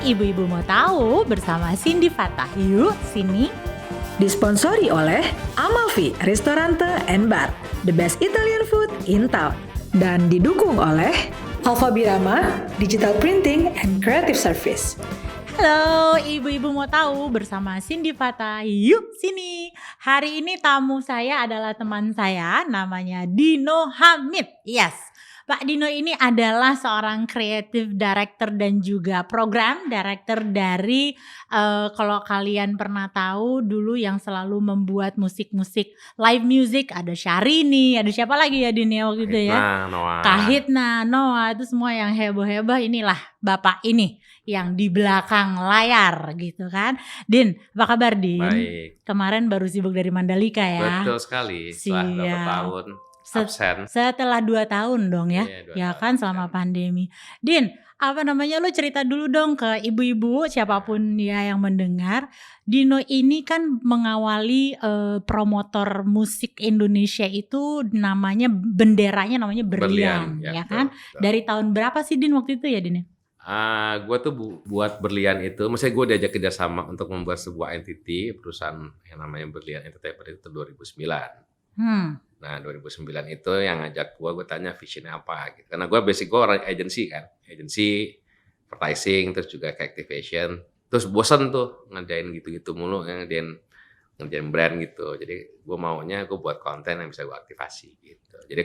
Ibu-Ibu Mau Tahu bersama Cindy Fatah. Yuk, sini. Disponsori oleh Amalfi Ristorante and Bar, the best Italian food in town. Dan didukung oleh Alfa Birama, Digital Printing and Creative Service. Halo, Ibu-Ibu Mau Tahu bersama Cindy Fatah. Yuk, sini. Hari ini tamu saya adalah teman saya, namanya Dino Hamid. Yes. Pak Dino ini adalah seorang creative director dan juga program director dari kalau kalian pernah tahu dulu yang selalu membuat musik-musik live music, ada Syahrini, ada siapa lagi ya Dino waktu itu ya? Kahitna, Noah, itu semua yang heboh-heboh, inilah Bapak ini yang di belakang layar gitu kan. Din, apa kabar Din? Baik. Kemarin baru sibuk dari Mandalika ya? Betul sekali, setelah berapa tahun absen. Setelah 2 tahun dong ya, Iya, 2 kan tahun selama absen. pandemi. Din, apa namanya, lo cerita dulu dong ke ibu-ibu siapapun ya yang mendengar. Dino ini kan mengawali promotor musik Indonesia itu benderanya namanya Berlian ya kan? Betul. Dari tahun berapa sih Din waktu itu ya Din? Gue tuh buat Berlian itu, maksudnya gue diajak kerjasama untuk membuat sebuah entity perusahaan yang namanya Berlian Entertainment itu 2009. Nah 2009 itu yang ngajak gue tanya visionnya apa gitu. Karena gue gue orang agency kan, agency, advertising, terus juga kayak activation. Terus bosan tuh ngerjain gitu-gitu mulu, ngerjain brand gitu. Jadi gue maunya gue buat konten yang bisa gue aktivasi gitu. Jadi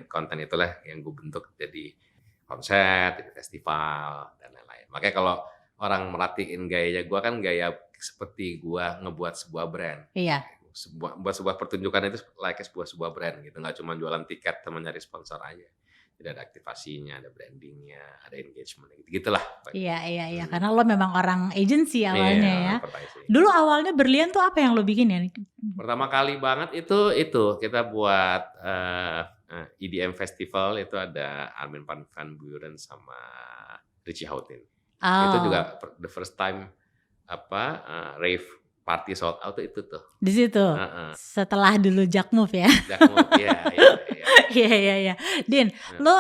konten itulah yang gue bentuk jadi konser, jadi festival dan lain-lain. Makanya kalau orang merhatiin gayanya gue kan gaya seperti gue ngebuat sebuah brand. Iya. Buat sebuah pertunjukan itu layaknya sebuah brand gitu, nggak cuma jualan tiket sama nyari sponsor aja. Jadi ada aktivasinya, ada brandingnya, ada engagement gitu-gitulah. Iya. Karena lo memang orang agency awalnya ya. Advertising. Dulu awalnya Berlian tuh apa yang lo bikin ya? Pertama kali banget itu kita buat EDM festival, itu ada Armin van Buuren sama Richie Houghton. Itu juga the first time rave party sold out itu tuh. Di situ. Setelah dulu Jack Move ya. Jack Move, Iya. Din, lo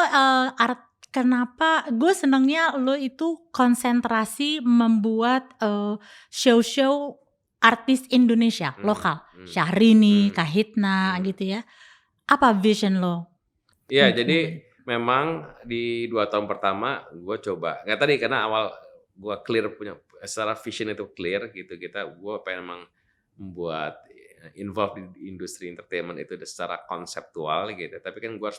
kenapa gue senengnya lo itu konsentrasi membuat show-show artis Indonesia lokal, Syahrini, Kahitna gitu ya. Apa vision lo? Iya, jadi memang di 2 tahun pertama gue coba. Nggak tadi karena awal gue clear punya secara vision itu clear gitu, gue pengen memang membuat involved di industri entertainment itu secara konseptual gitu. Tapi kan gue harus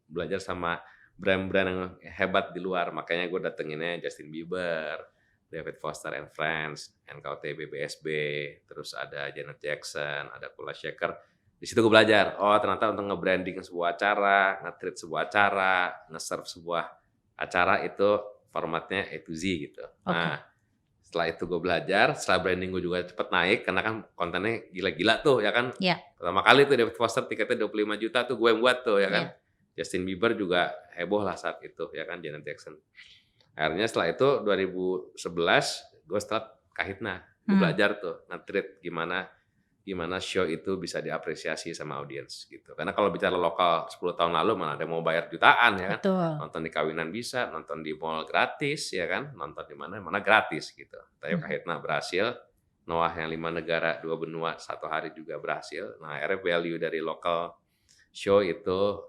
belajar sama brand-brand yang hebat di luar. Makanya gue datenginnya Justin Bieber, David Foster and Friends, NKT BBSB, terus ada Janet Jackson, ada Kula Shaker. Di situ gue belajar, ternyata untuk nge-branding sebuah acara, nge-treat sebuah acara, nge-serve sebuah acara itu formatnya A to Z gitu. Nah, setelah itu gue belajar, setelah branding gue juga cepet naik, karena kan kontennya gila-gila tuh ya kan. Yeah. Pertama kali tuh David Foster tiketnya 25 juta tuh gue yang buat tuh ya kan. Justin Bieber juga heboh lah saat itu ya kan, Janet Jackson. Akhirnya setelah itu 2011 gue start Kahitna. Gue belajar tuh nge-treat gimana show itu bisa diapresiasi sama audiens gitu. Karena kalau bicara lokal 10 tahun lalu mana ada mau bayar jutaan ya kan. Betul. Nonton di kawinan bisa, nonton di mall gratis ya kan, nonton di mana gratis gitu. Tapi Kahitna berhasil, Noah yang 5 negara 2 benua 1 hari juga berhasil. Nah akhirnya value dari lokal show itu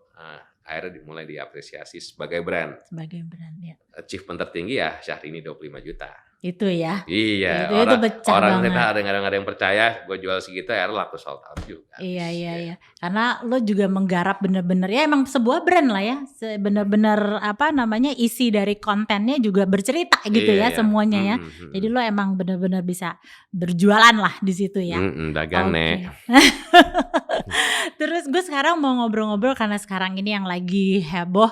akhirnya dimulai diapresiasi sebagai brand. Sebagai brand ya. Achievement tertinggi ya Syahrini 25 juta. Itu ya. Iya, itu orang banget. kita ada yang percaya, gue jual segitu akhirnya laku sold out juga. Iya. Karena lo juga menggarap bener-bener ya emang sebuah brand lah ya. Bener-bener isi dari kontennya juga bercerita gitu ya semuanya ya. Jadi lo emang bener-bener bisa berjualan lah di situ ya. Dagang nek. Terus gue sekarang mau ngobrol-ngobrol karena sekarang ini yang lagi heboh,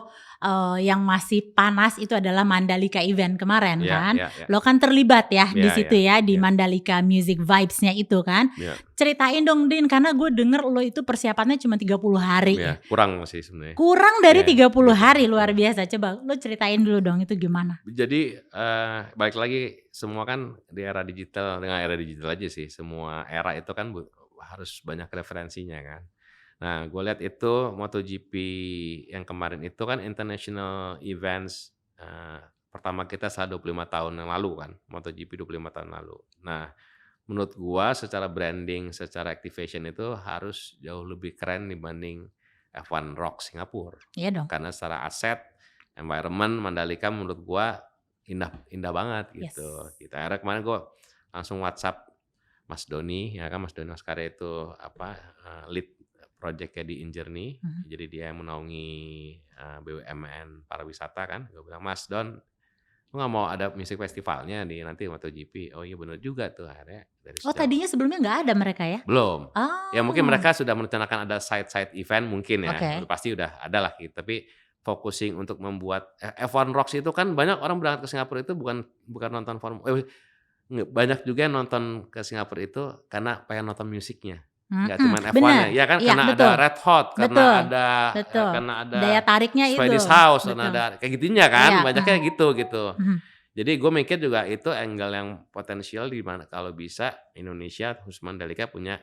yang masih panas itu adalah Mandalika event kemarin kan. Lo kan terlibat ya di situ ya di Mandalika Music Vibes-nya itu kan. Ceritain dong Din, karena gue denger lo itu persiapannya cuma 30 hari. Kurang sih sebenarnya. Kurang dari 30 hari, luar biasa. Coba lo ceritain dulu dong itu gimana. Jadi balik lagi semua kan di era digital, dengan era digital aja sih. Semua era itu kan harus banyak referensinya kan. Nah, gue lihat itu MotoGP yang kemarin itu kan international events pertama kita setelah 25 tahun yang lalu kan, MotoGP 25 tahun lalu. Nah, menurut gua secara branding, secara activation itu harus jauh lebih keren dibanding F1 Rock Singapura. Iya dong. Karena secara aset, environment Mandalika menurut gua indah banget Yes. gitu. Akhirnya kemarin gua langsung WhatsApp Mas Doni, ya kan Mas Doni Oskara itu lead projectnya di InJourney. Jadi dia yang menaungi BUMN pariwisata kan. Gue bilang, Mas Don, lu nggak mau ada music festivalnya di nanti MotoGP? Oh iya benar juga tuh, akhirnya dari Oh sejak tadinya sebelumnya nggak ada mereka ya? belum. Oh. Ya mungkin mereka sudah merencanakan ada side event mungkin ya. Oke. Pasti udah ada lah gitu. Tapi focusing untuk membuat F1 Rocks itu kan banyak orang berangkat ke Singapura itu bukan nonton banyak juga yang nonton ke Singapura itu karena pengen nonton musiknya. Nggak cuma F1-nya, ya kan? Iya, Karena betul. ada Red Hot, Betul. karena ada daya tariknya itu. Swedish House, Betul. karena ada kayak gitunya kan, Iya, banyaknya gitu. Jadi gue mikir juga itu angle yang potensial di mana kalau bisa Indonesia khusus Mandalika punya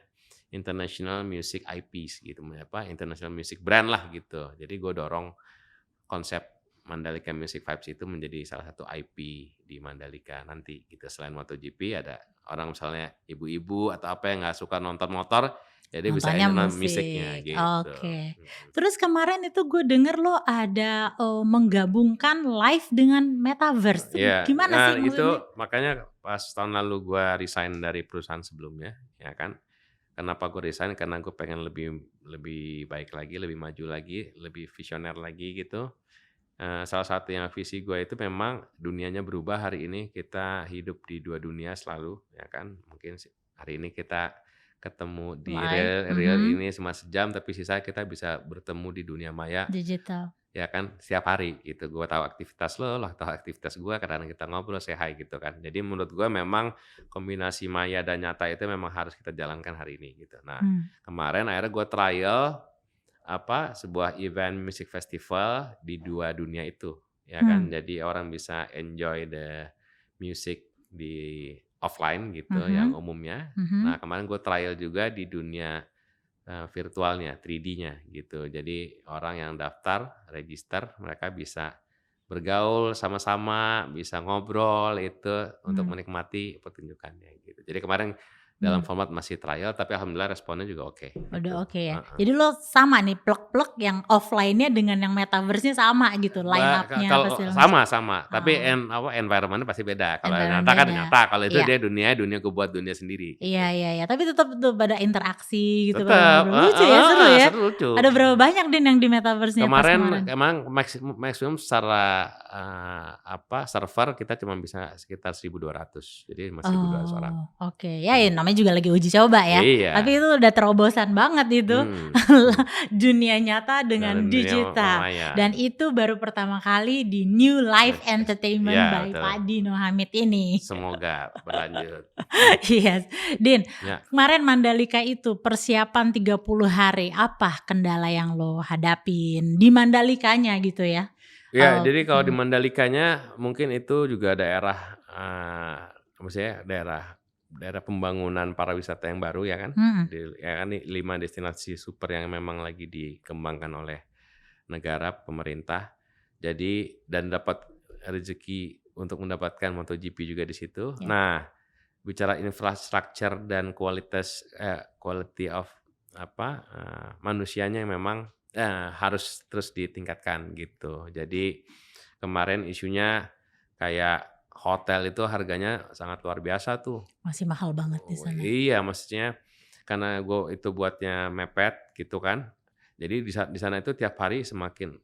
international music IPs gitu, international music brand lah gitu. Jadi gue dorong konsep Mandalika Music Vibes itu menjadi salah satu IP di Mandalika nanti gitu. Selain MotoGP ada orang misalnya ibu-ibu atau apa yang nggak suka nonton motor, jadi bisa Nontonnya nonton musik. musiknya gitu. Oke. Terus kemarin itu gue denger lo ada menggabungkan live dengan metaverse. Iya. Gimana Nah, sih itu maksudnya? makanya pas tahun lalu gue resign dari perusahaan sebelumnya, ya kan. Kenapa gue resign? Karena gue pengen lebih baik lagi, lebih maju lagi, lebih visioner lagi gitu. Salah satu yang visi gue itu memang dunianya berubah. Hari ini kita hidup di dua dunia selalu, ya kan. Mungkin hari ini kita ketemu di Live. real ini cuma sejam, tapi sisa kita bisa bertemu di dunia maya, Digital. ya kan, setiap hari gitu. Gue tahu aktivitas lo tahu aktivitas gue, kadang kita ngobrol, say hi gitu kan. Jadi menurut gue memang kombinasi maya dan nyata itu memang harus kita jalankan hari ini gitu. Nah, kemarin akhirnya gue trial sebuah event music festival di dua dunia itu, ya kan. Jadi orang bisa enjoy the music di offline gitu yang umumnya. Nah, kemarin gue trial juga di dunia virtualnya, 3D-nya gitu. Jadi orang yang daftar, register, mereka bisa bergaul sama-sama, bisa ngobrol itu untuk menikmati pertunjukannya gitu. Jadi kemarin dalam format masih trial, tapi alhamdulillah responnya juga oke. Udah oke ya. Jadi lo sama nih plek-plek yang offline-nya dengan yang metaverse-nya sama gitu line up-nya Kalau apa segala macam. sama, tapi environment-nya pasti beda. Kalau nyata kan Environment-nya. nyata, kalau itu Iya. dia dunia gue buat dunia sendiri. Iya. Tapi tetap tuh pada interaksi gitu. Tetap, pada lucu ya, seru ya. seru, lucu. Ada berapa banyak Din yang di metaverse-nya pas Kemarin kemarin? emang maksimum secara server kita cuma bisa sekitar 1.200. Jadi masih 1.200 orang. Oke. Ya namanya juga lagi uji coba ya. Iya. Tapi itu udah terobosan banget itu. Dunia nyata dengan Dunia digital. maya. Dan itu baru pertama kali di New Life Entertainment Iya, by betul. Pak Dino Hamid ini. Semoga berlanjut. Yes. Din, Ya. kemarin Mandalika itu persiapan 30 hari. Apa kendala yang lo hadapin di Mandalikanya gitu ya? Ya, jadi kalau di Mandalikanya mungkin itu juga daerah maksudnya daerah pembangunan pariwisata yang baru ya kan. Ya kan, 5 destinasi super yang memang lagi dikembangkan oleh negara, pemerintah. Jadi dan dapat rezeki untuk mendapatkan MotoGP juga di situ. Ya. Nah, bicara infrastruktur dan quality of manusianya yang memang harus terus ditingkatkan gitu. Jadi kemarin isunya kayak hotel itu harganya sangat luar biasa tuh. Masih mahal banget di sana. Iya, maksudnya karena gue itu buatnya mepet gitu kan. Jadi di sana itu tiap hari semakin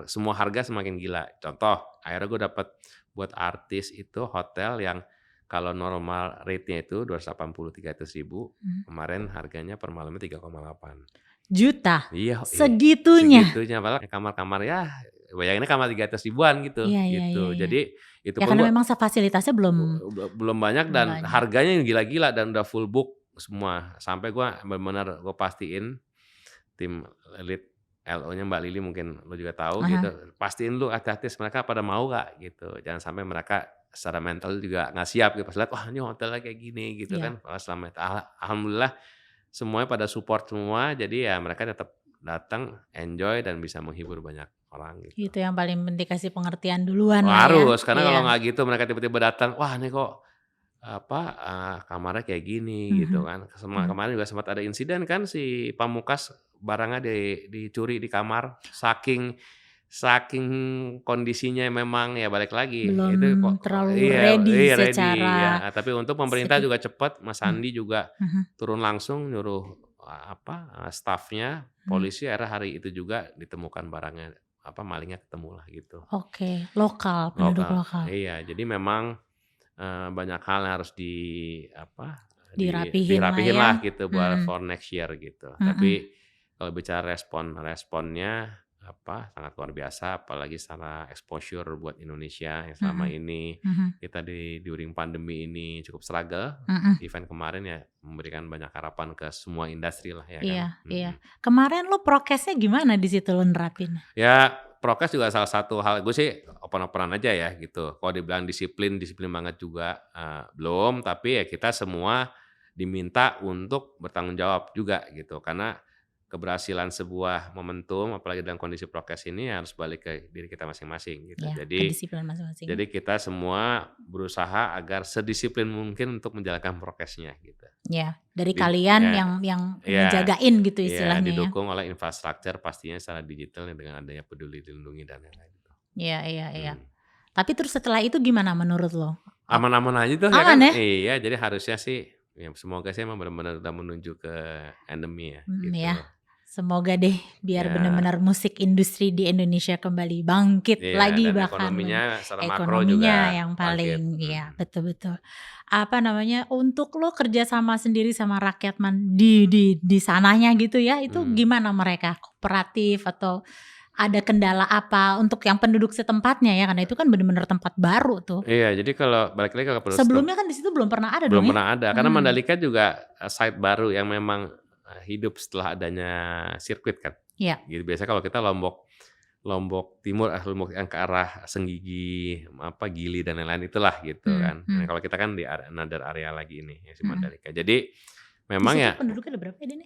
semua harga semakin gila. Contoh, akhirnya gue dapat buat artis itu hotel yang kalau normal rate-nya itu 280-300 ribu, kemarin harganya per malamnya 3,8 juta. Iya, segitunya. Padahal kamar-kamar ya, bayanginnya kamar 300 ribuan gitu. Iya. Jadi itu ya pun karena memang fasilitasnya belum banyak dan banyak. harganya yang gila-gila dan udah full book semua. Sampai gue benar-benar gue pastiin tim lead LO-nya Mbak Lili mungkin lo juga tahu gitu. Pastiin lu artis mereka pada mau gak gitu. Jangan sampai mereka secara mental juga nggak siap gitu. Pas lihat wah ini hotelnya kayak gini gitu kan. Alhamdulillah semuanya pada support semua. Jadi ya mereka tetap datang, enjoy dan bisa menghibur banyak orang gitu. Itu yang paling penting, kasih pengertian duluan lah ya. Harus, karena kalau Iya. nggak gitu mereka tiba-tiba datang, wah ini kok kamarnya kayak gini gitu Mhm, kan. mhm. Kemarin juga sempat ada insiden kan si Pamungkas barangnya dicuri di kamar, saking saking kondisinya memang ya balik lagi Belum itu kok terlalu iya ready iya ready secara ya, tapi untung pemerintah juga cepat, Mas mmm, Sandi juga mhm, turun langsung nyuruh stafnya, mhm. polisi akhirnya hari itu juga ditemukan barangnya, malingnya ketemu lah gitu. Oke, lokal, penduduk Lokal, lokal. iya jadi memang banyak hal yang harus Dirapihin lah dirapihin ya. lah gitu buat Mhm, for next year gitu. mhm, Tapi kalau bicara responnya sangat luar biasa apalagi secara exposure buat Indonesia yang selama mhm, ini mhm, kita during pandemi ini cukup struggle. mhm. Event kemarin ya memberikan banyak harapan ke semua industri lah ya kan. Iya, iya. Kemarin lu prokesnya gimana di situ lu nerapin? Ya, prokes juga salah satu hal, gue sih open-openan aja ya gitu. Kalau dibilang disiplin, disiplin banget juga belum, tapi ya kita semua diminta untuk bertanggung jawab juga gitu. Karena keberhasilan sebuah momentum, apalagi dalam kondisi prokes ini harus balik ke diri kita masing-masing gitu. Ya, Jadi kedisiplinan masing-masing. jadi kita semua berusaha agar sedisiplin mungkin untuk menjalankan prokesnya gitu. Ya, dari Di kalian ya yang ya ngejagain gitu ya istilahnya ya. didukung oleh infrastruktur pastinya secara digital dengan adanya Peduli Lindungi dan lain-lain gitu. Iya, iya, iya. Hmm. Tapi terus setelah itu gimana menurut lo? Aman-aman aja tuh ya Aman kan? ya? Iya, jadi harusnya sih ya semoga sih emang benar-benar udah menuju ke endemi ya gitu. Ya. Semoga deh biar Ya, benar-benar musik industri di Indonesia kembali bangkit iya lagi, dan bahkan ekonominya secara makro juga ekonominya yang bangkit. paling ya betul-betul. Apa namanya, untuk lo kerja sama sendiri sama rakyat di sananya gitu ya, itu Hmm. gimana mereka? Kooperatif atau ada kendala apa untuk yang penduduk setempatnya ya, karena itu kan benar-benar tempat baru tuh. Iya, jadi kalau balik lagi ke Sebelumnya kan di situ belum pernah ada belum dong ya? pernah ada karena Mhm. Mandalika juga site baru yang memang hidup setelah adanya sirkuit kan. Iya. Gitu biasanya kalau kita Lombok Timur, Lombok yang ke arah Senggigi, Gili dan lain-lain itulah gitu kan. Nah, kalau kita kan di another area lagi ini ya si Mandalika. Jadi Di memang situ ya penduduknya ada berapa ya, Den?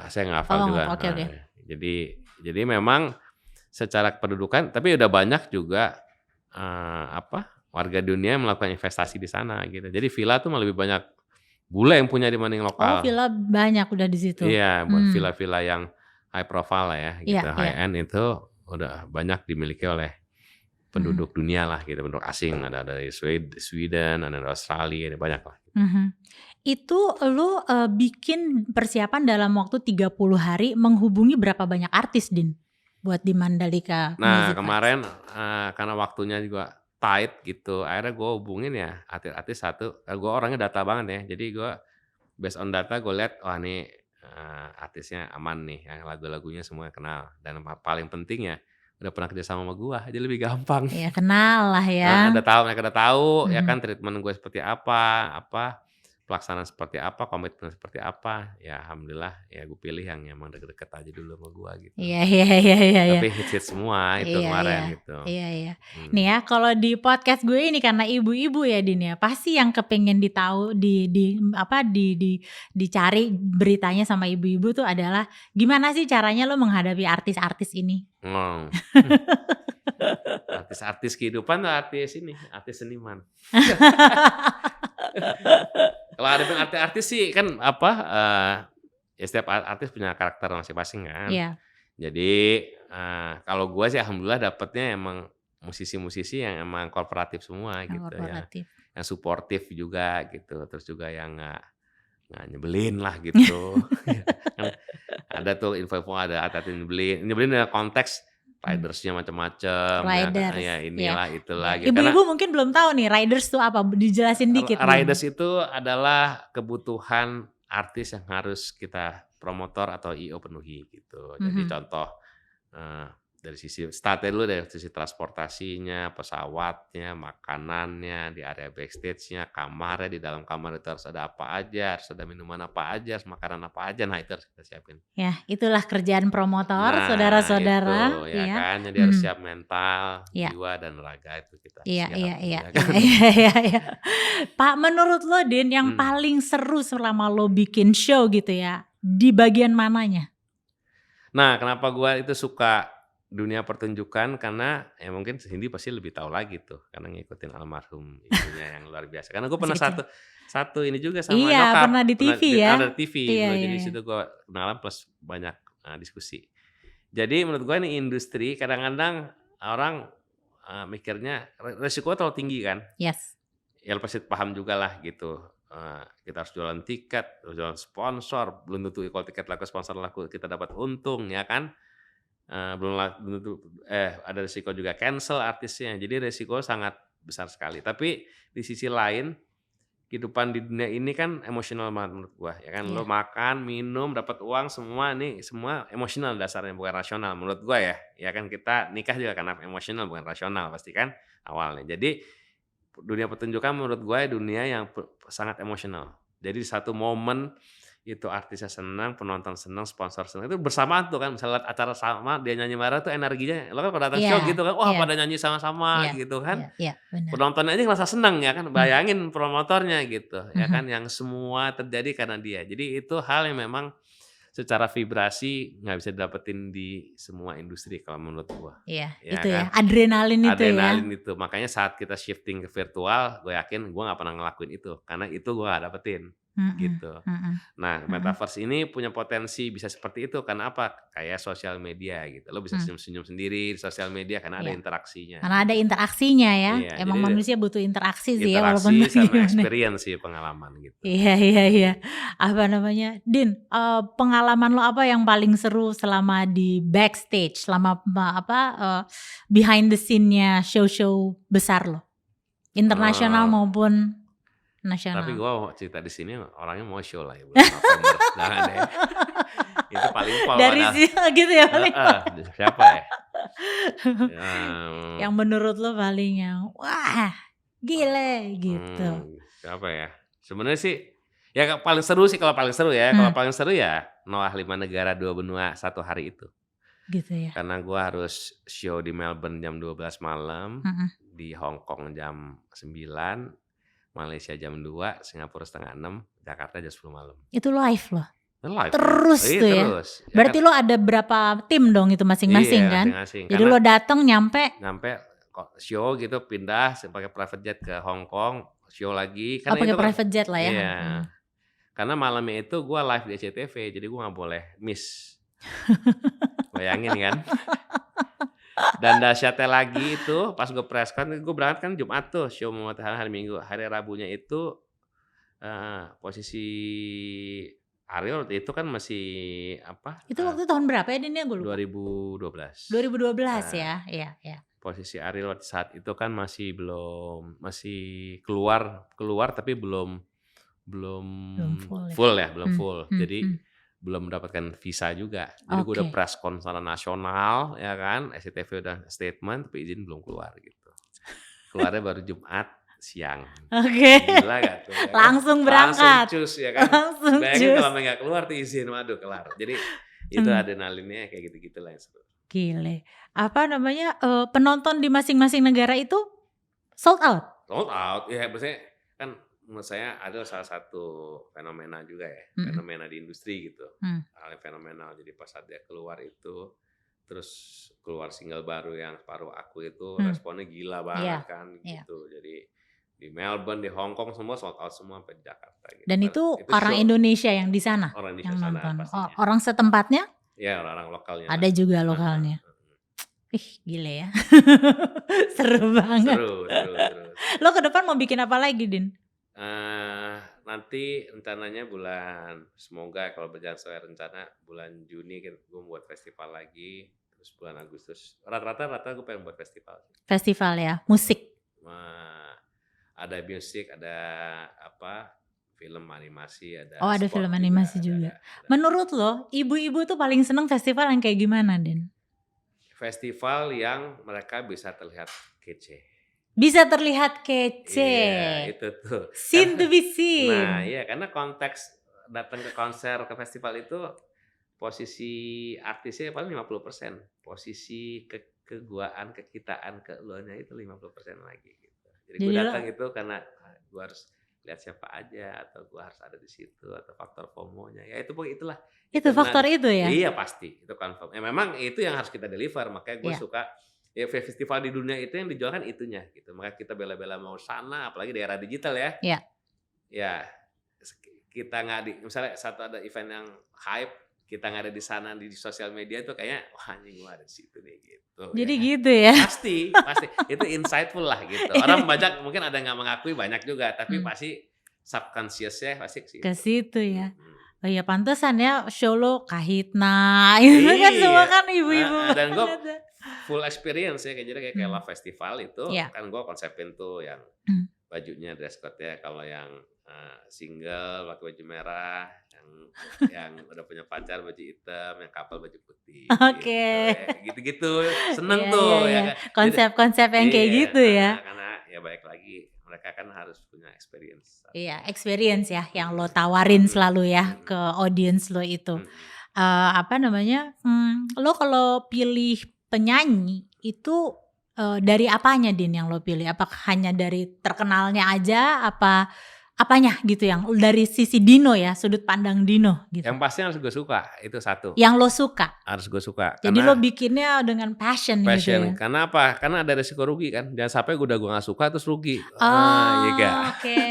saya nggak hafal Oh, juga. oke, oke. Jadi memang secara kependudukan tapi udah banyak juga warga dunia yang melakukan investasi di sana gitu. Jadi villa tuh malah lebih banyak bule yang punya dibanding Oh, lokal. villa banyak udah di situ. Iya, buat villa-villa yang high profile lah ya gitu, Iya, high iya. end itu udah banyak dimiliki oleh penduduk dunia lah gitu, penduduk asing, ada dari Sweden, ada dari Australia, ada banyak lah. Itu lu bikin persiapan dalam waktu 30 hari menghubungi berapa banyak artis, Din? Buat di Mandalika Nah, Music Fest? kemarin karena waktunya juga tight gitu, akhirnya gue hubungin ya artis-artis satu, gue orangnya data banget ya, jadi gue based on data gue lihat, wah nih artisnya aman nih, yang lagu-lagunya semua kenal, dan paling penting ya udah pernah kerja sama gue, jadi lebih gampang. Ya kenal lah ya. Mereka udah tahu ya kan treatment gue seperti apa pelaksanaan seperti apa, komitmen seperti apa. Ya alhamdulillah ya gue pilih yang emang deket-deket aja dulu sama gue gitu. Iya, iya, iya, iya. Tapi hits semua itu Iya, kemarin iya. gitu. Iya, iya. Nih ya, kalau di podcast gue ini karena ibu-ibu ya, Din ya, pasti yang kepengen dicari beritanya sama ibu-ibu tuh adalah gimana sih caranya lo menghadapi artis-artis ini? Artis-artis kehidupan tuh artis seniman. Kalau ada artis sih kan ya setiap artis punya karakter masing-masing kan. Iya. Jadi kalau gue sih alhamdulillah dapetnya emang musisi-musisi yang emang kooperatif semua gitu Kooperatif. ya, yang suportif juga gitu, terus juga yang nggak nyebelin lah gitu. Ada tuh info-info ada artis nyebelin dalam konteks ridersnya macam-macam, Riders, ya inilah itulah gitu. Ibu-ibu mungkin belum tahu nih riders tuh apa, dijelasin dikit. Riders itu adalah kebutuhan artis yang harus kita promotor atau IO penuhi gitu. Jadi contoh dari sisi startnya dulu, dari sisi transportasinya, pesawatnya, makanannya, di area backstage-nya, kamarnya, di dalam kamar itu harus ada apa aja, harus ada minuman apa aja, harus makanan apa aja, nah itu harus kita siapin. Ya, itulah kerjaan promotor, Nah, saudara-saudara. itu, ya kan, jadi harus siap mental, jiwa dan raga itu kita Iya, siap. iya, iya, Ya kan? iya. Pak, menurut lo, Din, yang paling seru selama lo bikin show gitu ya, di bagian mananya? Nah, kenapa gue itu suka dunia pertunjukan karena ya mungkin Cindy pasti lebih tahu lagi tuh karena ngikutin almarhum ibunya yang luar biasa. Karena gue Masih pernah kecil. satu ini juga sama Iya, pernah nyokap, di pernah TV ya? ada TV Iya gue iya jadi di iya. situ gue kenalan plus banyak diskusi. Jadi menurut gue ini industri kadang-kadang orang mikirnya resiko terlalu tinggi kan. Yes. Ya lu pasti paham juga lah gitu. Kita harus jualan tiket, harus jualan sponsor, belum tentu kalau tiket laku sponsor laku kita dapat untung ya kan. Belum tentu ada resiko juga cancel artisnya. Jadi resiko sangat besar sekali. Tapi di sisi lain kehidupan di dunia ini kan emosional banget menurut gua ya kan. Lo Iya. makan, minum, dapat uang semua emosional dasarnya bukan rasional menurut gua ya. Ya kan kita nikah juga karena emosional bukan rasional pasti kan awalnya. Jadi dunia pertunjukan menurut gue dunia yang sangat emosional. Jadi di satu momen itu artisnya senang, penonton senang, sponsor senang, itu bersamaan tuh kan. Misalnya acara sama dia nyanyi bareng tuh energinya, lo kan kalau datang show Iya gitu kan, wah iya pada nyanyi sama-sama iya gitu kan. iya iya, benar. Penontonnya aja ngerasa senang ya kan, bayangin promotornya gitu ya Mhm. kan, yang semua terjadi karena dia. Jadi itu hal yang memang secara vibrasi nggak bisa didapetin di semua industri kalau menurut gua. Iya, Ya itu ya, kan? adrenalin itu ya. Adrenalin itu. Makanya saat kita shifting ke virtual, gue yakin gue nggak pernah ngelakuin itu. Karena itu gue nggak dapetin. Mhm Gitu. mhm Nah, mhm. metaverse ini punya potensi bisa seperti itu. Karena apa? Kayak sosial media gitu. Lo bisa Mmm, senyum-senyum sendiri di sosial media karena ada iya. interaksinya. Karena ada Gitu. interaksinya ya, Iya, emang jadi manusia butuh interaksi sih ya walaupun interaksi sama bagaimana. experience sih pengalaman gitu. Iya iya iya. Apa namanya, Din, pengalaman lo apa yang paling seru selama di backstage, selama behind the scene-nya show-show besar lo? Internasional Oh, maupun tapi nasional? gue mau cerita di sini orangnya mau show lah ya bulan November. Jangan deh. Itu paling pol Dari padahal. gitu ya paling Siapa ya? yang menurut lo paling yang, wah gile gitu? Siapa ya? Sebenarnya sih ya paling seru sih kalau paling seru ya. Kalau Mmm, paling seru ya Noah 5 negara 2 benua 1 hari itu. gitu ya? Karena gua harus show di Melbourne jam 12 malam, Mhm. di Hong Kong jam 9, Malaysia jam 2, Singapura setengah 6, Jakarta jam 10 malam. Itu live loh? Kan live ya? Terus Iya tuh ya? terus. Ya kan? Berarti lo ada berapa tim dong itu masing-masing Iya, kan? masing-masing. Jadi Karena lo dateng nyampe nyampe show gitu pindah pakai private jet ke Hong Kong, show lagi. Karena pakai itu kan private jet lah ya? iya. Karena malamnya itu gue live di SCTV, jadi gue nggak boleh miss. Bayangin kan? Dan dahsyatnya lagi itu pas gue press kan, gue berangkat kan Jumat tuh, show memotong hari Minggu. Hari Rabunya itu posisi Ariel itu kan masih apa? Itu waktu tahun berapa ya Din ya? Gue lupa. 2012. 2012 ya? Iya iya. Posisi Ariel saat itu kan masih keluar tapi belum Belum full ya? full ya, belum full. Hmm. Jadi belum mendapatkan visa juga. Jadi gue udah Oke. press con secara nasional ya kan, SCTV udah statement tapi izin belum keluar gitu. Keluarnya baru Jumat siang. Oke. Gila gak tuh ya kan? Langsung berangkat. Langsung cus ya kan. Langsung Bayangin cus. kalau nggak keluar tuh izin, waduh kelar. Jadi itu adrenalinnya kayak gitu-gitu lah yang seru. Gile. Apa namanya, penonton di masing-masing negara itu sold out? Sold out, ya maksudnya kan menurut saya adalah salah satu fenomena juga ya, fenomena di industri gitu. Hal yang fenomenal. Jadi pas saat dia keluar itu, terus keluar single baru yang Separuh Aku itu responnya gila banget kan gitu. Jadi di Melbourne, di Hong Kong semua sold out semua sampai di Jakarta gitu. Dan itu orang show, Indonesia yang di sana orang di yang sana nonton. pastinya. Orang setempatnya? Ya orang-orang lokalnya. Ada juga lokalnya. Ih gile ya. Seru banget. Seru. Lo ke depan mau bikin apa lagi Din? Nanti rencananya semoga kalau berjalan sesuai rencana bulan Juni gue buat festival lagi, terus bulan Agustus rata-rata gue pengen buat festival. Festival ya, musik. Ada musik, ada film animasi, ada ada sport film animasi juga. Menurut lo, ibu-ibu tuh paling seneng festival yang kayak gimana, Din? Festival yang mereka bisa terlihat kece. Bisa terlihat kece. Iya, itu tuh. Seen to be seen. Nah, iya karena konteks datang ke konser, ke festival itu posisi artisnya paling 50%. Posisi keguaan, kekitaan, keeluannya itu 50% lagi gitu. Jadi gue datang itu karena gue harus lihat siapa aja atau gue harus ada di situ atau faktor FOMO-nya. Ya itu itulah. Itu faktor itu ya? Iya pasti, itu confirm. Ya memang itu yang harus kita deliver, makanya gue Iya. suka ya festival di dunia itu yang dijual kan itunya gitu. Makanya kita bela-bela mau sana, apalagi di era digital ya. Iya. Ya kita nggak misalnya satu ada event yang hype, kita nggak ada di sana di sosial media itu kayaknya wah anjing gua ada di situ nih gitu. Jadi ya. gitu ya? Pasti itu insightful lah gitu. Orang banyak mungkin ada yang nggak mengakui banyak juga, tapi pasti subconsciousnya pasti ke situ ya. Oh iya pantesan ya show lo Kahitna itu kan Iya. semua kan ibu-ibu Dan gue banget. full experience ya kayak Love Festival itu Iya. kan gue konsepin tuh yang bajunya dress code-nya kalau yang single pakai baju merah, yang udah punya pacar baju hitam, yang couple baju putih. Oke. Gitu-gitu seneng Iya, tuh iya, ya iya. kan. Konsep-konsep yang kayak Iya, gitu ya. Karena ya baik lagi mereka kan harus punya experience. Iya, experience ya yang lo tawarin selalu ya ke audience lo itu. Apa namanya? Lo kalau pilih penyanyi itu dari apanya Din yang lo pilih? Apakah hanya dari terkenalnya aja apanya gitu yang dari sisi Dino ya, sudut pandang Dino gitu. Yang pasti harus gue suka, itu satu. Yang lo suka. Harus gue suka. Jadi lo bikinnya dengan passion gitu ya. Karena apa? Karena ada resiko rugi kan. Jangan sampai gue gak suka terus rugi. Oke.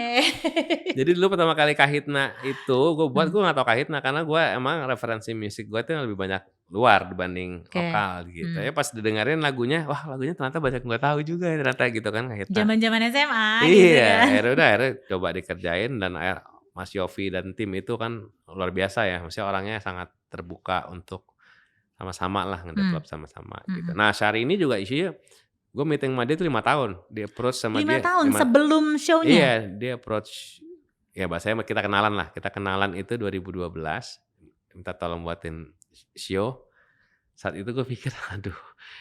Jadi dulu pertama kali Kahitna itu gue buat, gue gak tau Kahitna karena gue emang referensi musik gue itu lebih banyak luar dibanding lokal gitu. Ya pas didengarin lagunya, wah lagunya ternyata banyak gue tahu juga ternyata gitu kan Kahitna. Zaman-zaman SMA iya, gitu kan. akhirnya coba dikerjain dan Mas Yofi dan tim itu kan luar biasa ya. Maksudnya orangnya sangat terbuka untuk sama-sama lah ngedevelop sama-sama gitu. Nah Syahrini juga isinya, gue meeting sama dia tuh 5 tahun. Dia approach sama 5 dia. tahun sebelum show-nya? Iya, dia approach, ya bahasanya kita kenalan lah. Kita kenalan itu 2012, minta tolong buatin show. Saat itu gue pikir, aduh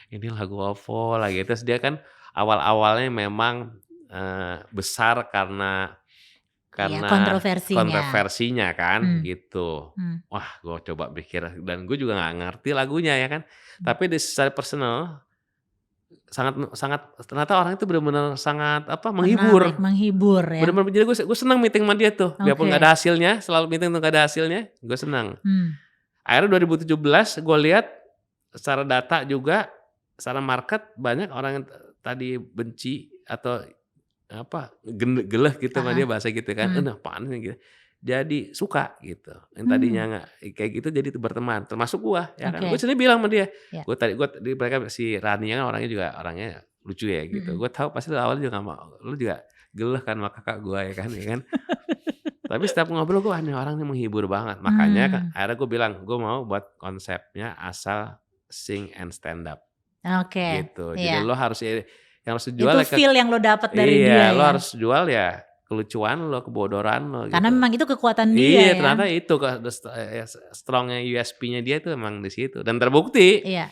ini lagu apa lagi. Terus dia kan awal-awalnya memang besar karena kontroversinya kan gitu. Wah gue coba pikir dan gue juga gak ngerti lagunya ya kan. Tapi di secara personal sangat ternyata orang itu benar-benar sangat menghibur. Menghibur ya. Benar-benar jadi gue senang meeting sama dia tuh. Biarpun gak ada hasilnya, selalu meeting tuh gak ada hasilnya, gue senang. Akhirnya 2017 gue lihat secara data juga, secara market banyak orang yang tadi benci atau geleh gitu sama dia bahasa gitu kan. Apaan nih gitu. Jadi suka gitu. Yang tadinya nggak kayak gitu jadi berteman. Termasuk gua ya kan. Gue sendiri bilang sama dia. Gue mereka si Rani kan orangnya lucu ya gitu. Gue tahu pasti awalnya juga nggak mau. Lu juga geleh kan sama kakak gue ya kan. Tapi setiap ngobrol gue orang ini menghibur banget. Makanya kan akhirnya gue bilang gue mau buat konsepnya asal sing and stand up. Gitu. Jadi lo harus yang harus dijual itu feel yang lo dapat dari dia. Iya, lo harus jual ya kelucuan lo, kebodoran lo. Karena memang itu kekuatan dia. Iya, ternyata itu strongnya USP-nya dia tuh emang di situ dan terbukti. Iya.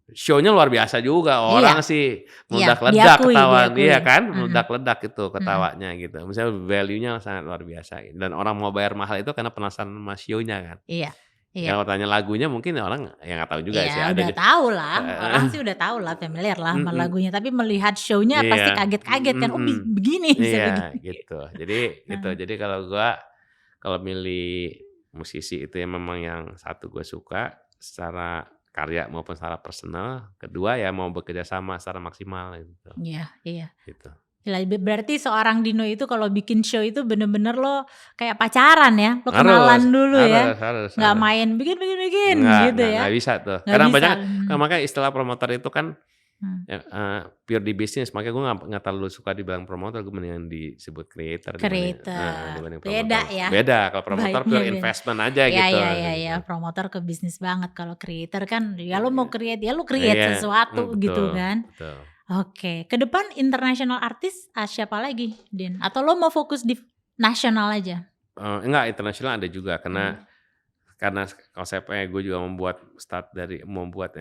Show-nya luar biasa juga. Orang sih meledak-ledak ketawa dia kan, meledak-ledak itu ketawanya gitu. Misalnya value-nya sangat luar biasa. Dan orang mau bayar mahal itu karena penasaran sama show-nya kan. Iya. Kalau tanya lagunya mungkin orang yang nggak tahu juga sih. Udah tahu lah, orang sih udah tahu lah, familiar lah sama lagunya. Tapi melihat show-nya pasti kaget-kaget kan, begini. Iya, gitu. Jadi kalau milih musisi itu yang memang yang satu gue suka secara karya maupun secara personal. Kedua ya mau bekerja sama secara maksimal gitu. Iya. Gitu. Berarti seorang Dino itu kalau bikin show itu bener-bener lo kayak pacaran ya, lo kenalan dulu ya, nggak main bikin gitu ya. Nggak bisa tuh. Karena banyak, makanya istilah promotor itu kan pure di bisnis. Makanya gue nggak terlalu suka dibilang promotor, gue mendingan disebut creator. Beda ya. Beda kalau promotor pure investment aja gitu. Iya. Promotor ke bisnis banget. Kalau creator kan ya lo mau create ya lo create sesuatu gitu kan. Betul. Oke, ke depan international artis siapa lagi, Din? Atau lo mau fokus di nasional aja? Enggak, internasional ada juga karena konsepnya gue juga membuat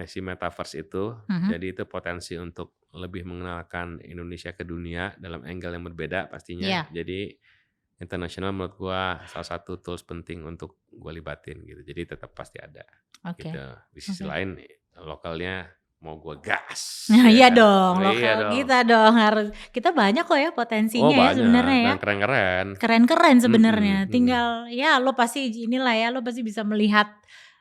si metaverse itu, jadi itu potensi untuk lebih mengenalkan Indonesia ke dunia dalam angle yang berbeda pastinya. Jadi internasional menurut gue salah satu tools penting untuk gue libatin gitu. Jadi tetap pasti ada. Gitu. Di sisi lain lokalnya mau gue gas. Nah, iya kan? dong, Iya lokal dong. kita dong harus. Kita banyak kok ya Oh potensinya ya banyak sebenarnya ya. dan keren-keren. Keren-keren sebenarnya. Mm-mm, Tinggal ya lo pasti inilah ya, lo pasti bisa melihat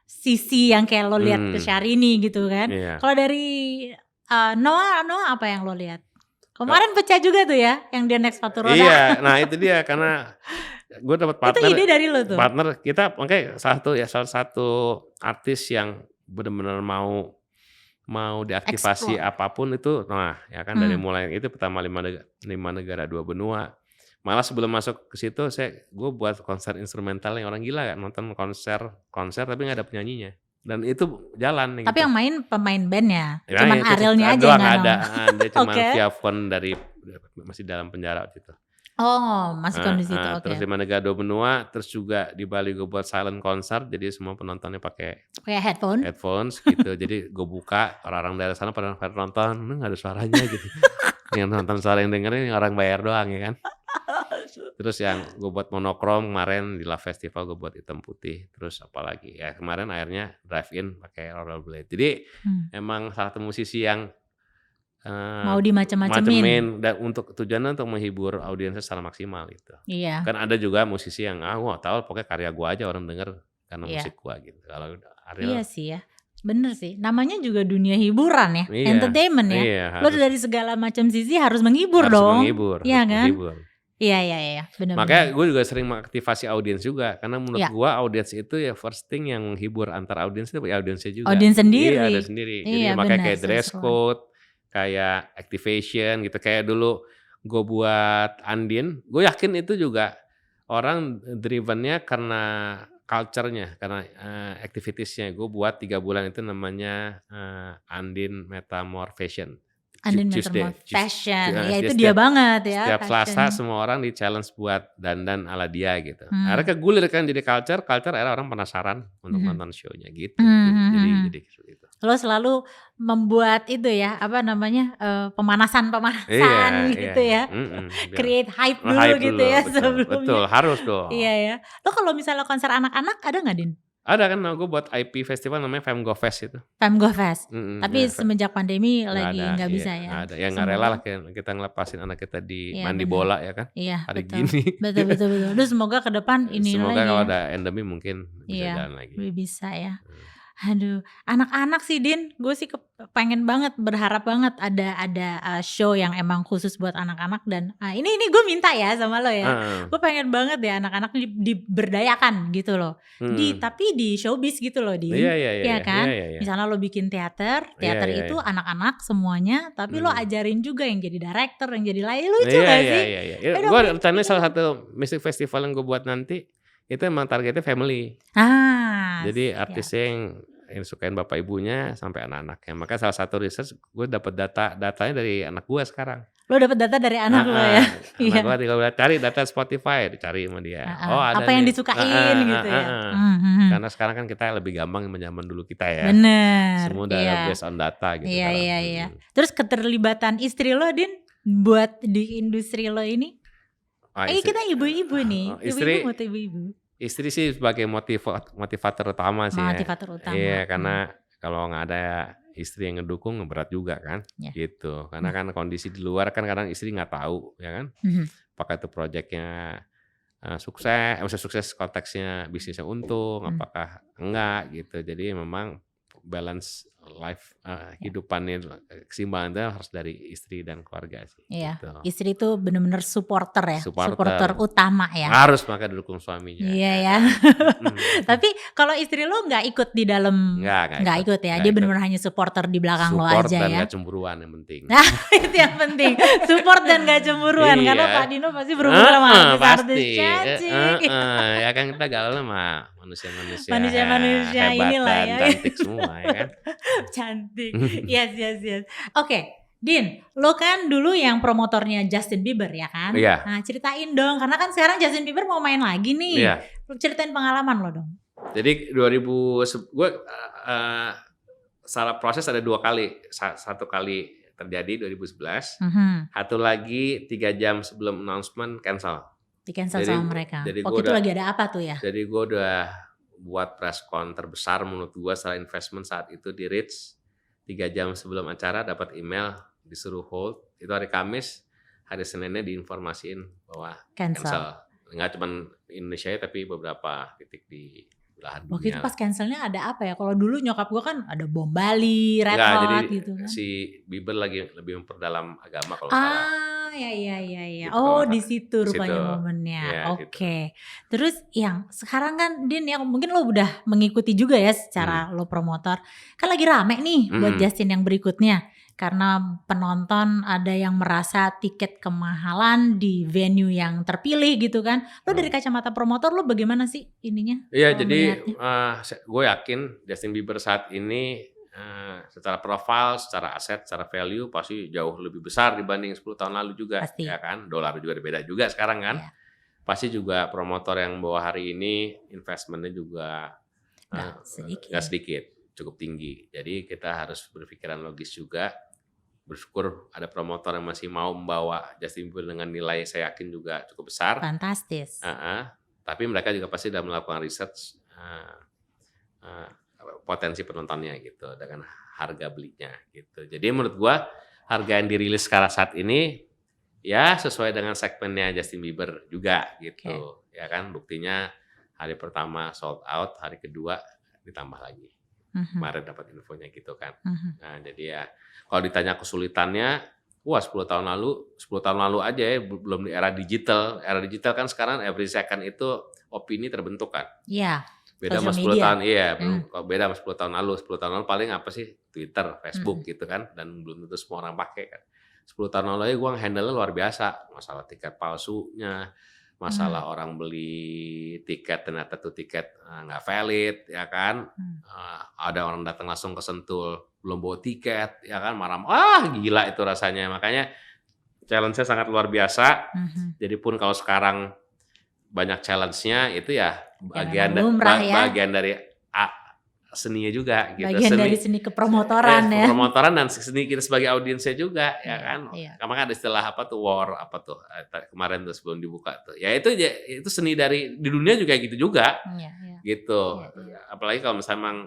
sisi yang kayak lo lihat ke Syahrini gitu kan. Iya. Kalau dari Noah apa yang lo lihat? Kemarin pecah juga tuh ya, yang dia naik sepatu roda. Iya, nah itu dia karena gue dapat Itu partner. ide dari lo tuh. Partner kita makanya salah satu artis yang benar-benar mau diaktifasi Explore. apapun itu, nah ya kan dari mulai itu pertama 5 negara 2 benua. Malah sebelum masuk ke situ gue buat konser instrumental yang orang gila kan, nonton konser tapi nggak ada penyanyinya. Dan itu jalan. Tapi gitu. yang main pemain bandnya, Ya, cuman itu Arielnya aja doang nggak ada. nong. Dia cuma Oke. via phone masih dalam penjara waktu itu. Oh, masih kondisi itu. Oke. Terus 5 negara 2 benua, terus juga di Bali gue buat silent concert, jadi semua penontonnya pakai Kayak headphones gitu. Jadi gue buka, orang-orang daerah sana pada nonton, nggak ada suaranya gitu. Yang nonton suara yang dengerin orang bayar doang ya kan. Terus yang gue buat monokrom kemarin di Love Festival gue buat hitam putih. Terus apalagi ya kemarin akhirnya drive in pakai rollerblade. Jadi emang salah satu musisi yang mau dimacem-macemin dan untuk tujuannya untuk menghibur audiensnya secara maksimal gitu. Iya. Kan ada juga musisi yang gua tahu pokoknya karya gua aja orang denger karena Iya. musik gua gitu. Kalau Ariel, Iya sih ya. Bener sih. Namanya juga dunia hiburan ya. Iya, Entertainment ya. iya, Lo dari segala macam sisi harus menghibur dong. Iya kan? menghibur. Iya. Benar. Makanya gue juga sering mengaktifasi audiens juga karena menurut Iya. gua audiens itu ya first thing yang menghibur antar audiens itu ya audiensnya juga. Audiens sendiri. Iya, ada sendiri. Jadi Iya, makanya benar, kayak dress seru-seruan. code, kayak activation gitu. Kayak dulu gue buat Andin, gue yakin itu juga orang drivennya karena culture-nya, karena activitiesnya. Gue buat 3 bulan itu namanya Andin Metamorphation. Andin Tuesday. Fashion. Ya Dia itu dia banget ya. Setiap fashion. Selasa semua orang di challenge buat dandan ala dia gitu. Akhirnya kegulir kan jadi culture akhirnya orang penasaran untuk nonton show-nya gitu. Jadi gitu. Lo selalu membuat itu ya, apa namanya, pemanasan gitu ya. Create hype dulu gitu ya sebelumnya. Betul, harus dong. Iya ya. Lo kalau misalnya konser anak-anak ada nggak, Din? Ada kan, gue buat IP festival namanya Femgo Fest itu. Femgo Fest. Tapi ya, semenjak pandemi lagi nggak bisa ya. Nggak ada, ya nggak rela lah kita ngelepasin anak kita di mandi bola ya kan. Iya, hari betul. gini. Betul. Terus semoga ke depan ini semoga lagi. Kalau ada endemi mungkin bisa jalan lagi. Bisa ya. Aduh, anak-anak sih Din, gue sih pengen banget, berharap banget ada show yang emang khusus buat anak-anak dan ini gue minta ya sama lo ya, gue pengen banget ya anak-anak diberdayakan gitu loh, tapi di showbiz gitu loh Din, iya kan, iya. Misalnya lo bikin teater itu anak-anak semuanya, tapi lo ajarin juga yang jadi director, yang jadi lain, lucu gak sih? Iya. Gue rencananya salah satu music festival yang gue buat nanti itu emang targetnya family. Jadi artisnya yang sukain bapak ibunya sampai anak-anaknya. Maka salah satu research gue dapat datanya dari anak gue sekarang. Lo dapat data dari anak lo ya? Anak gue tinggal cari data Spotify, dicari sama dia. Ada apa yang disukain gitu ya? Karena sekarang kan kita lebih gampang zaman dulu kita ya. Bener. Semua udah based on data gitu. Iya. Terus keterlibatan istri lo Din buat di industri lo ini? Kita ibu-ibu nih. Ibu-ibu. Istri sih sebagai motivator utama sih. Motivator utama. Iya, karena kalau nggak ada istri yang ngedukung berat juga kan, gitu. Karena kan kondisi di luar kan kadang istri nggak tahu, ya kan. Apakah itu proyeknya sukses konteksnya bisnisnya untung, apakah enggak gitu. Jadi memang balance life kehidupannya keseimbangan harus dari istri dan keluarga sih. Iya. Gitu. Istri itu benar-benar supporter ya, supporter utama ya. Harus maka dukung suaminya. Iya ya. Tapi kalau istri lo nggak ikut di dalam, nggak ikut ya. Dia benar-benar hanya supporter di belakang lo aja ya. Support dan nggak cemburuan yang penting. Nah itu yang penting. Support dan nggak cemburuan karena Pak Dino pasti berhubungan sama artis cantik. Ya kan kita gaul sama manusia-manusia hebat inilah dan ya. cantik semua ya kan. Cantik. Yes. Oke, Din, lo kan dulu yang promotornya Justin Bieber ya kan? Iya. Nah ceritain dong, karena kan sekarang Justin Bieber mau main lagi nih. Iya. Ceritain pengalaman lo dong. Jadi gue salah proses ada 2 kali. Satu kali terjadi 2011. Satu lagi 3 jam sebelum announcement cancel. Di cancel sama mereka. Jadi itu lagi ada apa tuh ya? Jadi gue udah buat press con terbesar menurut gue setelah investment saat itu di Ritz. 3 jam sebelum acara dapat email disuruh hold. Itu hari Kamis, hari Seninnya diinformasiin bahwa Cancel. cancel. Nggak cuma Indonesia ya, tapi beberapa titik di belahan Waktu itu dunia. pas cancelnya ada apa ya? Kalau dulu nyokap gue kan ada bom Bali, Red Enggak, Hot jadi gitu kan. si Bieber lagi lebih memperdalam agama kalau salah. Ya. Gitu Oh, kalau di nggak situ salah. rupanya Situ. momennya. Iya, Oke. gitu. Terus yang sekarang kan Din, yang mungkin lo udah mengikuti juga ya secara lo promotor. Kan lagi rame nih buat Justin yang berikutnya. Karena penonton ada yang merasa tiket kemahalan di venue yang terpilih gitu kan. Lo dari kacamata promotor lo bagaimana sih ininya? Iya, jadi melihatnya? gue yakin Justin Bieber saat ini secara profil, secara aset, secara value pasti jauh lebih besar dibanding 10 tahun lalu juga. Pasti. Ya kan, dolar juga beda juga sekarang kan. Iya. Pasti juga promotor yang bawa hari ini investmentnya juga Nggak sedikit. nggak sedikit, cukup tinggi. Jadi kita harus berpikiran logis juga. Bersyukur ada promotor yang masih mau membawa Justin Bieber dengan nilai saya yakin juga cukup besar. Fantastis. Tapi mereka juga pasti sudah melakukan research potensi penontonnya gitu dengan harga belinya gitu. Jadi menurut gua harga yang dirilis sekarang saat ini ya sesuai dengan segmennya Justin Bieber juga gitu. Ya kan, buktinya hari pertama sold out, hari kedua ditambah lagi. Kemarin dapat infonya gitu kan. Nah, jadi ya kalau ditanya kesulitannya, wah 10 tahun lalu aja ya, belum di era digital. Era digital kan sekarang every second itu opini terbentuk kan. Iya. Beda sama Social 10 media. tahun, iya, kalau beda sama 10 tahun lalu. 10 tahun lalu paling apa sih? Twitter, Facebook gitu kan, dan belum tentu semua orang pakai kan. 10 tahun lalu aja gue handle-nya luar biasa. Masalah tiket palsunya, masalah orang beli tiket ternyata tuh tiket nggak valid, ya kan. Ada orang datang langsung ke Sentul, belum bawa tiket, ya kan, marah. Gila itu rasanya. Makanya challenge-nya sangat luar biasa. Jadi pun kalau sekarang banyak challenge-nya itu ya bagian dari seninya juga gitu. Bagian dari seni kepromotoran ya. Kepromotoran dan seni kita sebagai audiensnya juga ya kan. Iya. Karena ada istilah apa tuh war apa tuh kemarin tuh sebelum dibuka tuh. Ya itu seni dari di dunia juga gitu juga. Iya. Gitu. Iya. Apalagi kalau misalnya memang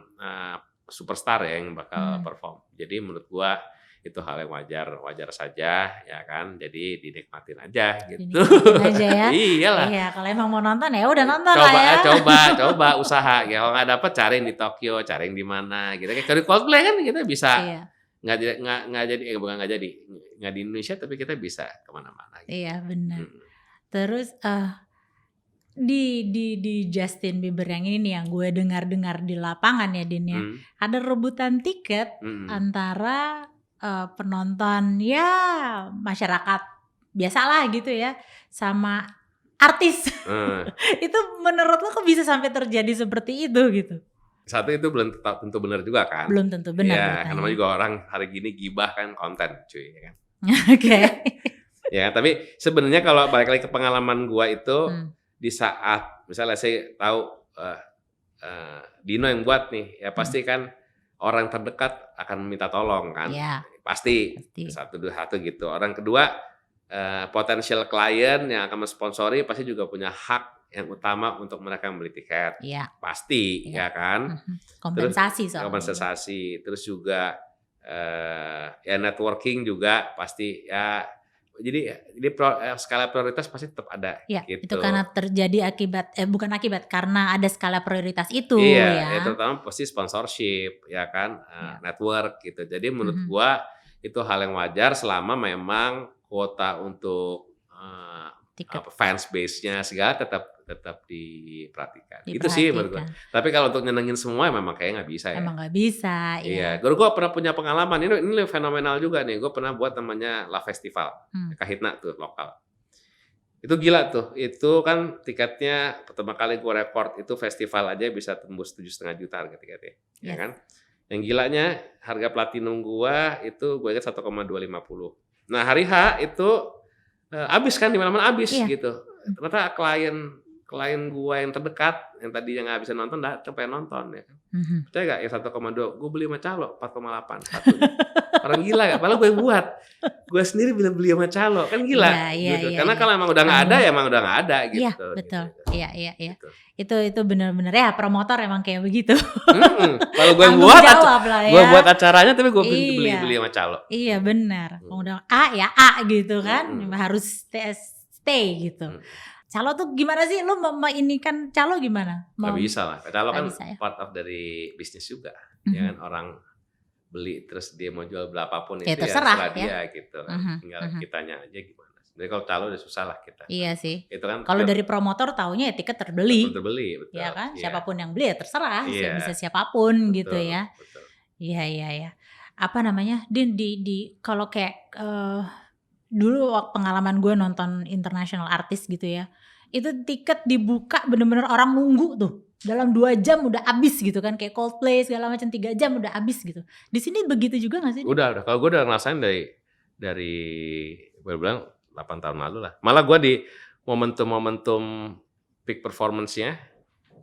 superstar ya yang bakal perform. Jadi menurut gua itu hal yang wajar saja ya kan, jadi dinikmatin aja gitu. Dinikmatin aja ya. Iyalah. Iya, kalau emang mau nonton ya udah nonton lah ya. Coba usaha ya, kalau nggak dapet cariin di Tokyo, cariin di mana gitu. Kayak kalau di Coldplay kan kita bisa nggak di Indonesia tapi kita bisa kemana-mana. Gitu. Iya benar. Terus di Justin Bieber yang ini nih yang gue dengar di lapangan ya Din ya, ada rebutan tiket antara penonton ya masyarakat biasalah gitu ya sama artis. Itu menurut lo kok bisa sampai terjadi seperti itu gitu? Satu itu belum tentu benar juga kan? Belum tentu benar. Ya, karena juga orang hari gini gibah kan konten cuy ya kan. Oke. Ya, tapi sebenarnya kalau balik lagi ke pengalaman gua itu di saat misalnya saya tahu Dino yang buat nih, ya pasti kan orang terdekat akan meminta tolong kan, pasti. Satu gitu. Orang kedua potensial klien yang akan mensponsori pasti juga punya hak yang utama untuk mereka membeli tiket, pasti ya kan. Kompensasi soalnya. Kompensasi, terus juga ya networking juga pasti ya. Jadi skala prioritas pasti tetap ada. Ya, gitu. itu karena terjadi bukan akibat, karena ada skala prioritas itu. Iya, ya terutama pasti sponsorship, ya kan, network gitu. Jadi menurut gua itu hal yang wajar selama memang kuota untuk fans base-nya segala tetap diperhatikan. Itu sih menurut gua. Tapi kalau untuk nyenengin semua memang kayaknya nggak bisa ya. Emang nggak bisa. Iya, gua pernah punya pengalaman ini fenomenal juga nih. Gua pernah buat namanya La Festival, Kahitna tuh lokal. Itu gila tuh. Itu kan tiketnya pertama kali gua rekord itu festival aja bisa tembus 7,5 juta harga tiketnya, ya kan? Yang gilanya harga platinum gua itu gua ingat 1,250. Nah hari H itu habis kan di mana-mana habis gitu. Ternyata klien gua yang terdekat yang tadi yang nggak bisa nonton datang pengen nonton ya kan. Percaya gak ya 1,2 gua beli sama calo 4,8 satunya. Orang gila gak? Padahal gue yang buat. Gue sendiri bilang beli sama calo. Kan gila. Gitu. Karena kalau emang udah gak ada, ya emang udah gak ada gitu. Iya, betul. Gitu. Iya. Gitu. Itu benar-benar ya promotor emang kayak begitu. Kalau gue yang Tanggung buat, jawab lah ya. gue buat acaranya tapi gue Iya. beli sama calo. Iya benar. Udah A ya A gitu kan. Harus stay gitu. Calo tuh gimana sih? Lu ini kan calo gimana? Gak bisa lah. Calo kan bisa, ya? part of dari bisnis juga. Ya kan orang beli terus dia mau jual berapapun Ya, itu terserah, ya dia gitu kan. Tinggal kitanya aja gimana. Jadi kalau calo udah susah lah kita. Iya sih. Itu kan kalau dari promotor taunya ya tiket terbeli. Betul. Ya kan? Iya. Siapapun yang beli ya terserah. Iya. Bisa siapapun Betul, gitu ya. Betul. Iya. Apa namanya? Din di kalau kayak dulu waktu pengalaman gue nonton international artist gitu ya. Itu tiket dibuka bener-bener orang nunggu tuh. Dalam 2 jam udah habis gitu kan. Kayak Coldplay segala macam 3 jam udah habis gitu. Di sini begitu juga gak sih? Udah. Kalau gue udah ngerasain dari gue bilang 8 tahun lalu lah. Malah gue di momentum peak performance-nya,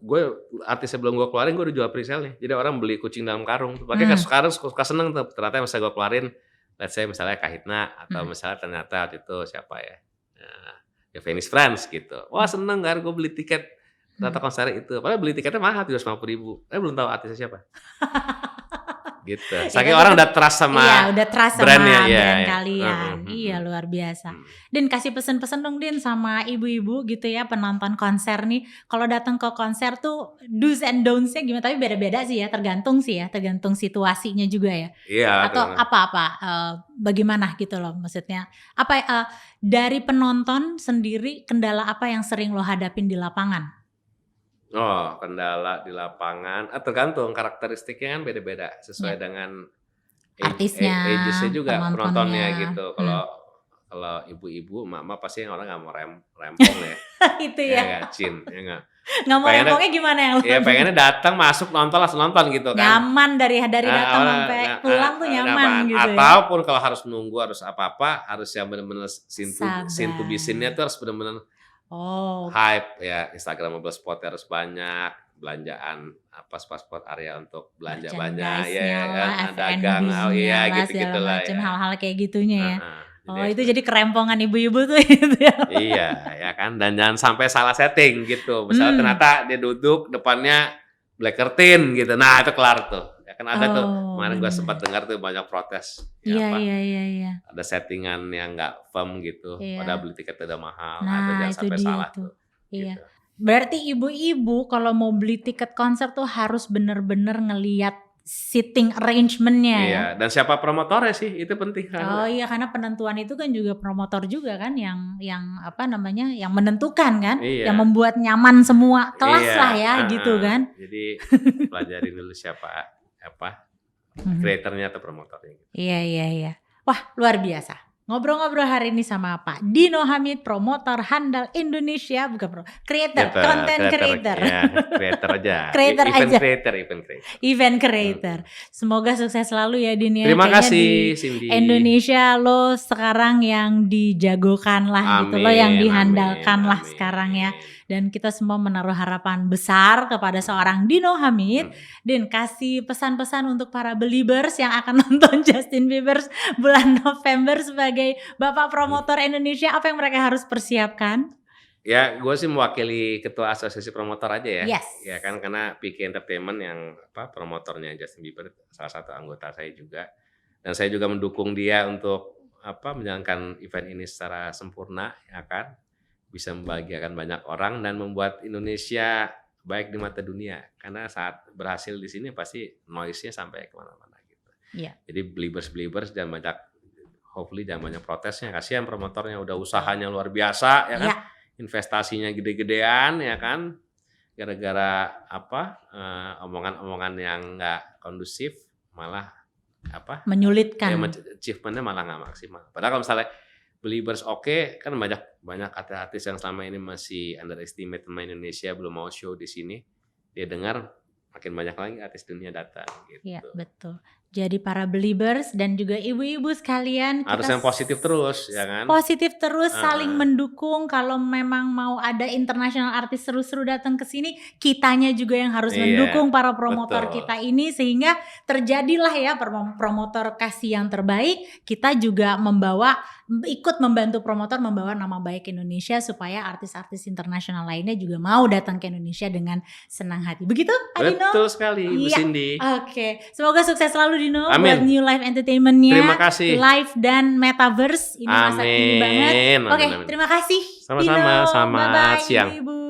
gue artis sebelum gue keluarin gue udah jual pre-sale nih. Jadi orang beli kucing dalam karung. Makanya sekarang suka seneng tuh. Ternyata misalnya gue keluarin, let's say misalnya Kahitna atau misalnya ternyata waktu itu siapa ya? Ya Venice Friends gitu. Wah seneng kan gue beli tiket ternyata konser itu. Padahal beli tiketnya mahal 350.000. Belum tahu artisnya siapa. Gitu. Saking orang udah trust sama udah trust brandnya, sama brand kalian. Iya luar biasa. Din kasih pesan-pesan dong Din sama ibu-ibu gitu ya penonton konser nih. Kalau datang ke konser tuh do's and don'ts-nya gimana? Tapi beda-beda sih ya, tergantung situasinya juga ya. Iya. Atau apa-apa bagaimana gitu loh maksudnya. Apa dari penonton sendiri kendala apa yang sering lo hadapin di lapangan? Oh, kendala di lapangan, tergantung karakteristiknya kan beda-beda sesuai dengan artisnya, agesnya juga penontonnya gitu. Kalau ibu-ibu, emak-emak pasti yang orang nggak mau rempong ya. Itu ya. Ya nggak, Cin, ya nggak. Nggak mau rempongnya gimana yang lo? Ya pengennya datang masuk nonton langsung nonton gitu kan. Nyaman dari datang sampai pulang tuh nyaman gitu ya. Ataupun kalau harus nunggu harus apa-apa harus yang benar-benar scene to be scene-nya tuh harus benar-benar hype ya. Instagramable spot harus banyak, belanjaan spot area untuk belanja banyak ya, dagang gitu lah ya. Hal-hal kayak gitunya ya. Itu jadi kerempongan ibu-ibu tuh gitu ya. Iya ya kan, dan jangan sampai salah setting gitu. Misalnya ternyata dia duduk depannya black curtain gitu. Nah, itu kelar tuh. Ya kan ada tuh. Kemarin gue sempat dengar tuh banyak protes. Iya. Ada settingan yang nggak firm gitu. Padahal beli tiket udah mahal. Nah, atau jangan itu sampai dia salah tuh. tuh. Iya. Gitu. Berarti ibu-ibu kalau mau beli tiket konser tuh harus bener-bener ngelihat seating arrangement-nya ya. Iya, dan siapa promotornya sih itu penting kan. Iya, karena penentuan itu kan juga promotor juga kan yang apa namanya yang menentukan kan, yang membuat nyaman semua kelas lah ya gitu kan. Jadi pelajarin dulu siapa kreatornya atau promotornya. Iya. Wah luar biasa. Ngobrol-ngobrol hari ini sama Pak Dino Hamid, promotor handal Indonesia, bukan creator, content creator. Ya, creator aja. Event creator. Semoga sukses selalu ya Din ya. Terima kasih di Cindy. Indonesia lo sekarang yang dijagokan lah gitu, lo yang dihandalkan lah sekarang ya. Dan kita semua menaruh harapan besar kepada seorang Dino Hamid. Dan kasih pesan-pesan untuk para Beliebers yang akan nonton Justin Bieber bulan November sebagai Bapak Promotor Indonesia. Apa yang mereka harus persiapkan? Ya, gue sih mewakili ketua asosiasi promotor aja ya. Yes. Ya kan, karena PK Entertainment yang promotornya Justin Bieber salah satu anggota saya juga. Dan saya juga mendukung dia untuk menjalankan event ini secara sempurna, ya kan. Bisa membahagiakan banyak orang dan membuat Indonesia baik di mata dunia. Karena saat berhasil di sini pasti noise-nya sampai kemana-mana gitu. Yeah. Jadi Beliebers jangan banyak protesnya. Kasihan promotornya udah usahanya luar biasa ya kan. Yeah. Investasinya gede-gedean ya kan. Gara-gara omongan-omongan yang nggak kondusif malah menyulitkan. Ya, achievement-nya malah nggak maksimal. Padahal kalau misalnya Beliebers kan banyak artis yang selama ini masih underestimate sama Indonesia, belum mau show di sini. Dia dengar makin banyak lagi artis dunia datang gitu. Iya, betul. Jadi para believers dan juga ibu-ibu sekalian, Harus kita yang positif terus, ya kan? positif terus, saling Ah. mendukung. Kalau memang mau ada international artis seru-seru datang ke sini, kitanya juga yang harus Iya, mendukung para promotor betul. kita ini, sehingga terjadilah ya promotor kasih yang terbaik. Kita juga ikut membantu promotor membawa nama baik Indonesia supaya artis-artis internasional lainnya juga mau datang ke Indonesia dengan senang hati. Begitu, Adino? Betul sekali, Bu Iya. Cindy. Oke, semoga sukses selalu Dino Amin. buat New Life Entertainment-nya, Terima kasih. live dan metaverse. Ini masa kini banget. Amin. Oke, Amin. terima kasih Sama-sama, Dino. selamat Bye-bye siang. ibu-ibu.